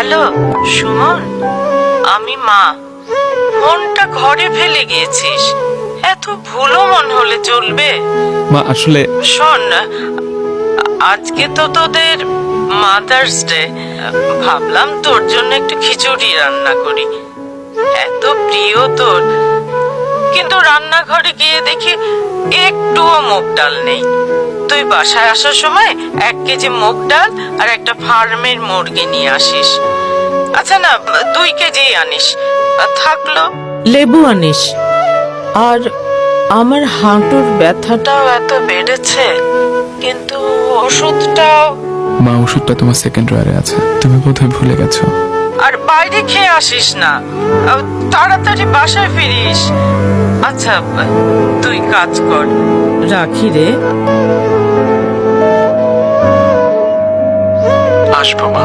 Hello Suman, আমি মা। ফোনটা ঘরে ফেলে গিয়েছিস, এত ভুলো মন হলে চলবে? মা আসলে শোন, আজকে তো তোদের মাদার্স ডে, ভাবলাম তোর জন্য একটু খিচুড়ি রান্না করি, এত প্রিয় তোর। কিন্তু রান্নাঘরে গিয়ে দেখি একটুও মুগ ডাল নেই। তুই বাসায় আসার সময় 1 কেজি মুগ ডাল আর একটা ফার্মের মুরগি নিয়ে আসিস। আচ্ছা না, 2 কেজি আনিস। থাকলো লেবু আনিস। আর আমার হাঁটুর ব্যথাটাও এত বেড়েছে, কিন্তু ওষুধটাও। মা ওষুধটা তোমার সেকেন্ড ড্রয়ারে আছে, তুমি বোধহয় ভুলে গেছো। আর বাইরে খেয়ে আসিস না, তাড়াতাড়ি বাসায় ফিরিস। আচ্ছা তুই কাজ কর, রাখি রে। আসবো মা।